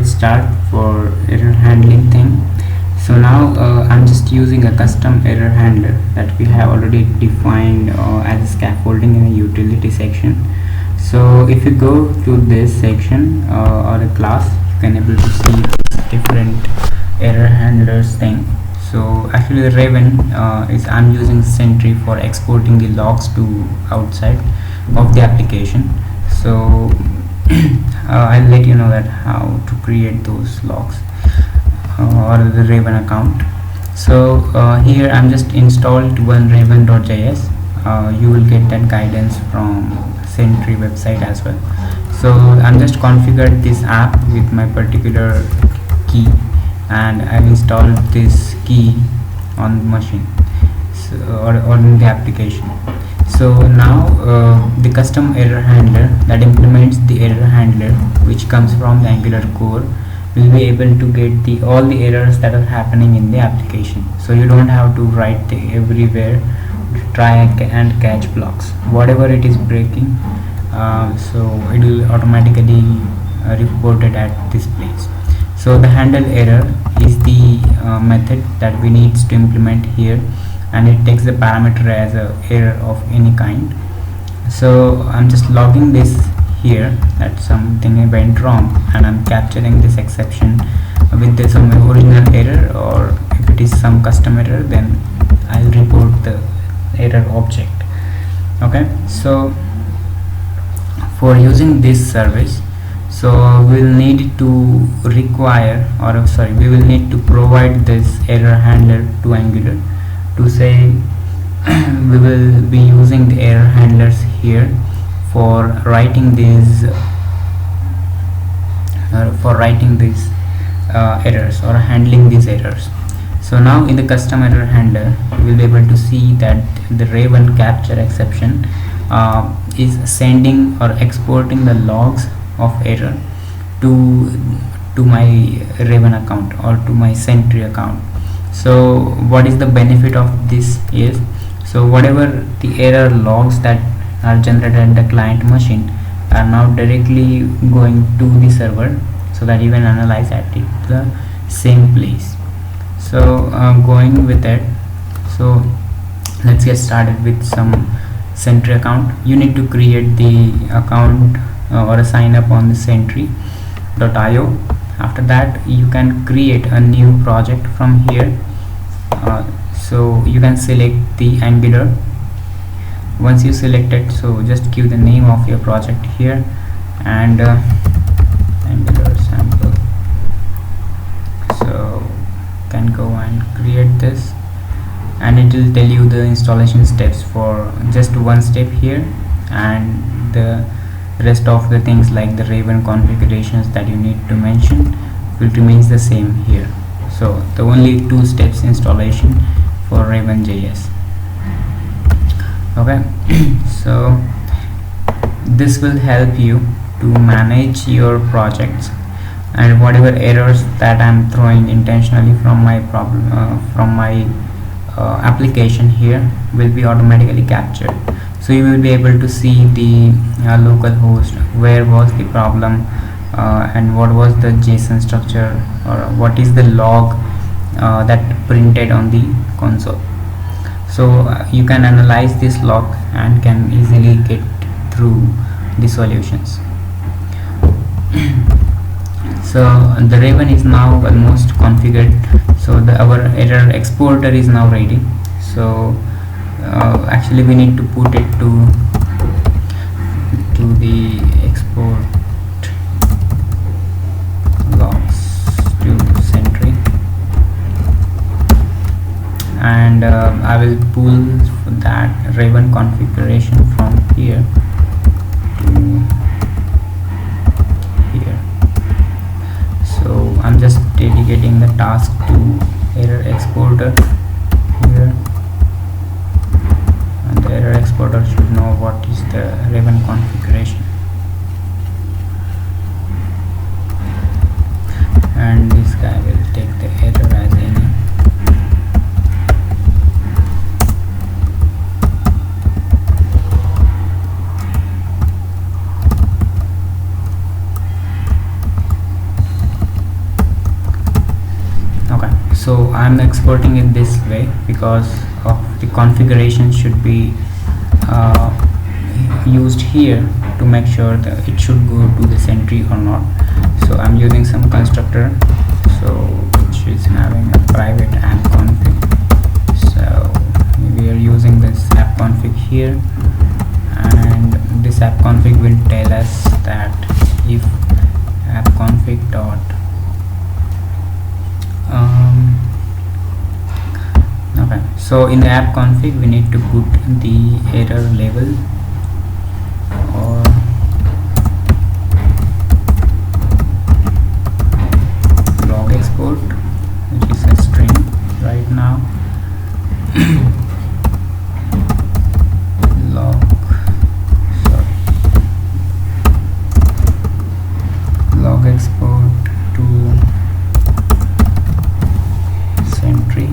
let's start for error handling thing. So now I'm just using a custom error handler that we have already defined as a scaffolding in a utility section. So if you go to this section or a class, you can able to see different error handlers thing. So actually the Raven is I'm using Sentry for exporting the logs to outside of the application. So I'll let you know that how to create those logs or the Raven account. So here I'm just installed one raven.js. You will get that guidance from Sentry website as well. So I'm just configured this app with my particular key, and I've installed this key on the machine, so, or in the application. So now the custom error handler that implements the error handler which comes from the Angular core will be able to get the all the errors that are happening in the application. So you don't have to write the everywhere try and catch blocks. Whatever it is breaking, so it will automatically report it at this place. So the handle error is the method that we need to implement here, and it takes the parameter as a error of any kind. So I'm just logging this here that something went wrong, and I'm capturing this exception with the some original error, or if it is some custom error, then I'll report the error object. Okay, so for using this service, so we'll need to require, or sorry, we will need to provide this error handler to Angular to say we will be using the error handlers here for writing these errors or handling these errors. So now in the custom error handler you will be able to see that the Raven capture exception is sending or exporting the logs of error to my Raven account or to my Sentry account. So what is the benefit of this is, so whatever the error logs that are generated at the client machine are now directly going to the server, so that you can analyze at it the same place. So going with it, so let's get started with some Sentry account. You need to create the account or a sign up on the Sentry.io. After that you can create a new project from here. So you can select the Angular. Once you select it, so just give the name of your project here, and Angular sample. So can go and create this, and it will tell you the installation steps for just one step here, and the rest of the things like the Raven configurations that you need to mention will remains the same here. So the only 2 steps installation for Raven.js. Okay, so this will help you to manage your projects, and whatever errors that I'm throwing intentionally from my application here will be automatically captured. So you will be able to see the local host, where was the problem, and what was the JSON structure, or what is the log that printed on the console. So you can analyze this log and can easily get through the solutions. So the Raven is now almost configured, so our error exporter is now ready. So actually we need to put it to the export logs to Sentry, and I will pull that Raven configuration from here to here. So I'm just dedicating the task to error exporter here, and the error exporter should know what is the Raven configuration, and this guy will take the error as any. So I'm exporting it this way because of the configuration should be uh, used here to make sure that it should go to the Sentry or not. So I'm using some constructor, so which is having a private app config. So we are using this app config here, and this app config will tell us that if app config dot okay, so in the app config we need to put the error label or log export, which is a string right now. Log export to Sentry.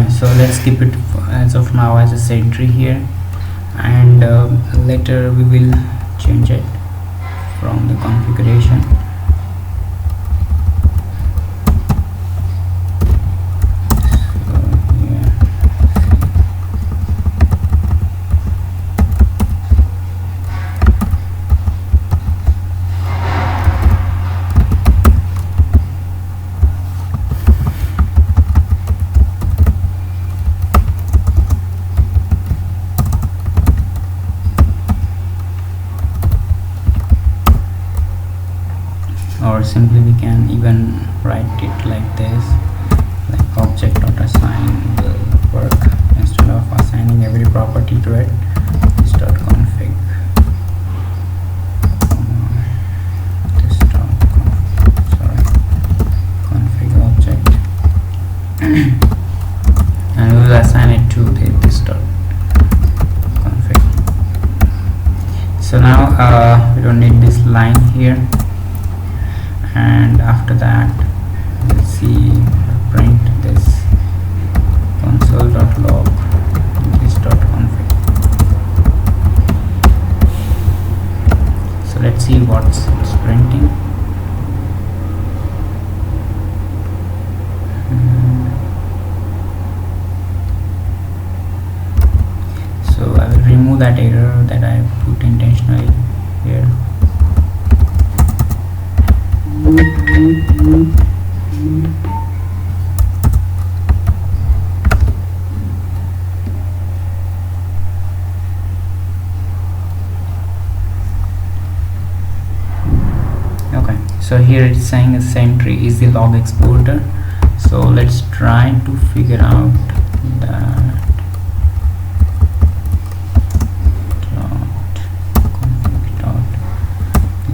So let's keep it as of now as a Sentry here, and later we will change it from the configuration. Or simply we can even write it like this, like object.assign will work. Instead of assigning every property to it, this dot config this dot config object and we will assign it to this dot config. So now we don't need this line here, and after that we'll see print this console.log this.config. So let's see what's it's printing. So I will remove that error that I put intentionally here. Okay, so here it's saying a Sentry is the log exporter. So let's try to figure out that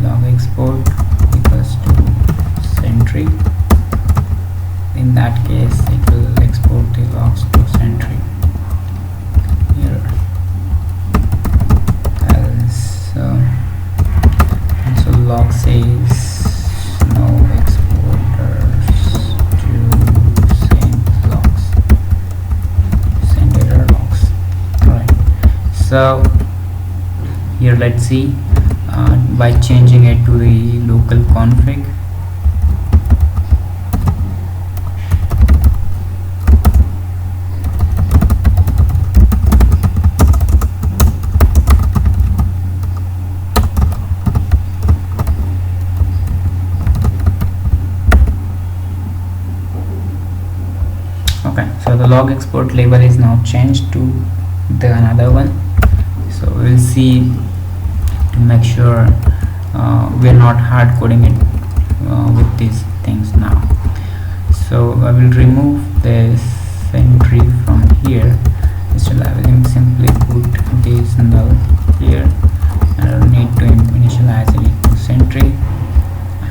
log export equals to Sentry. In that case it will export the logs to Sentry here. So log says no exporters to send logs, send So here let's see, by changing it to the local config. Okay, so the log export label is now changed to the another one. So we'll see to make sure we're not hard coding it with these things now. So I will remove this sentry from here. Instead I will simply put this null here, and I don't need to initialize it to sentry,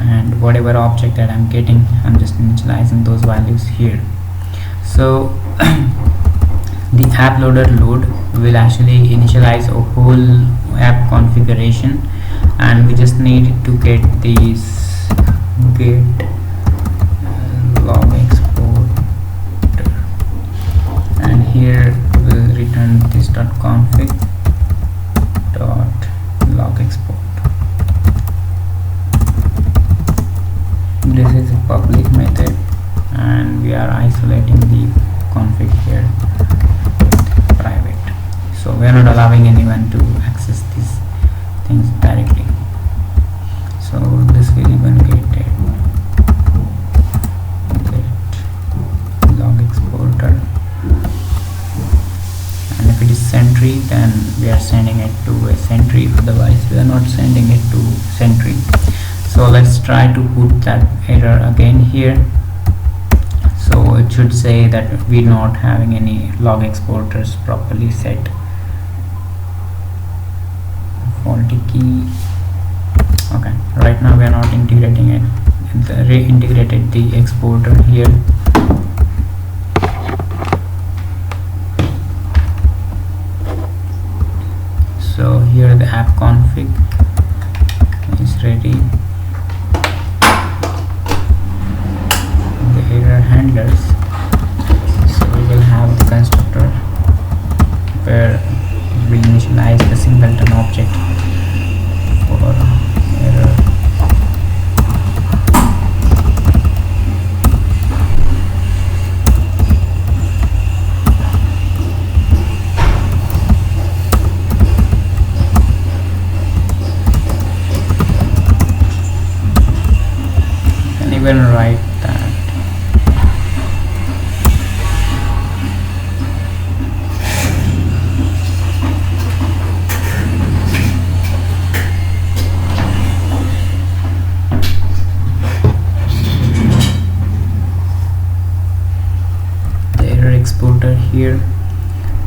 and whatever object that I'm getting, I'm just initializing those values here. So the app loader load will actually initialize a whole app configuration, and we just need to get this get log exporter, and here we'll return this .config log export. This is a public method, and we are isolating the config here with private, so we are not allowing anyone to access these things directly. So this will even get log exporter, and if it is sentry, then we are sending it to a sentry, otherwise we are not sending it to sentry. So let's try to put that error again here. So it should say that we're not having any log exporters properly set. Faulty key. Okay, right now we are not integrating it. Reintegrated the exporter here. So here the app config is ready. Error handlers, so we will have the constructor where we initialize the singleton object for error. You can even write that exporter here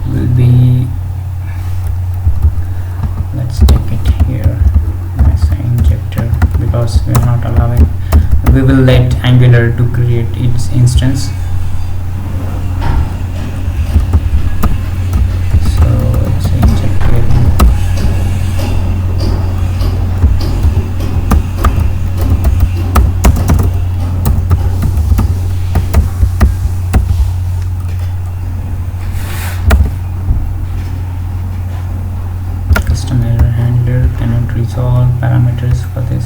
will be, let's take it here as an injector, because we are not allowing, we will let Angular to create its instance. So let's inject it. Error handler cannot resolve parameters for this.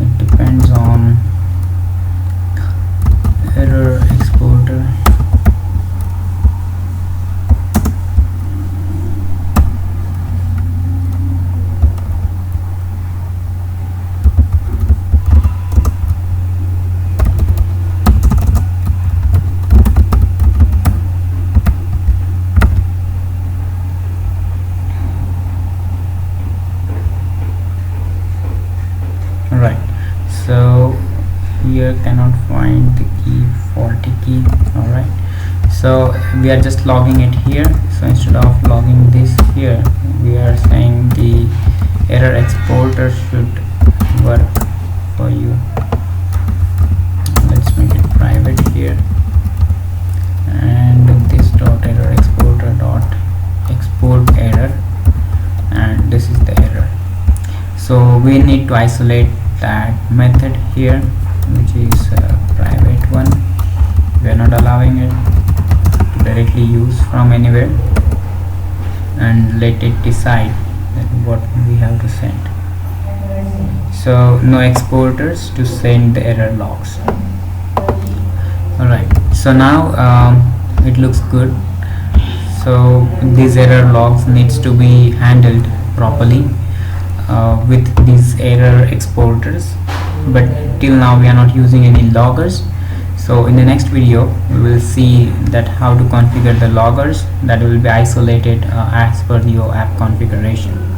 It depends on error exporter. Right, so here cannot find the key, faulty key. All right, so we are just logging it here. So instead of logging this here, we are saying the error exporter should work for you. Let's make it private here, and this dot error exporter dot export error, and this is the error. So we need to isolate that method here, which is a private one. We are not allowing it to directly use from anywhere, and let it decide that what we have to send. So no exporters to send the error logs. Alright, so now it looks good. So these error logs needs to be handled properly with these error exporters, but till now we are not using any loggers. So in the next video we will see that how to configure the loggers that will be isolated as per your app configuration.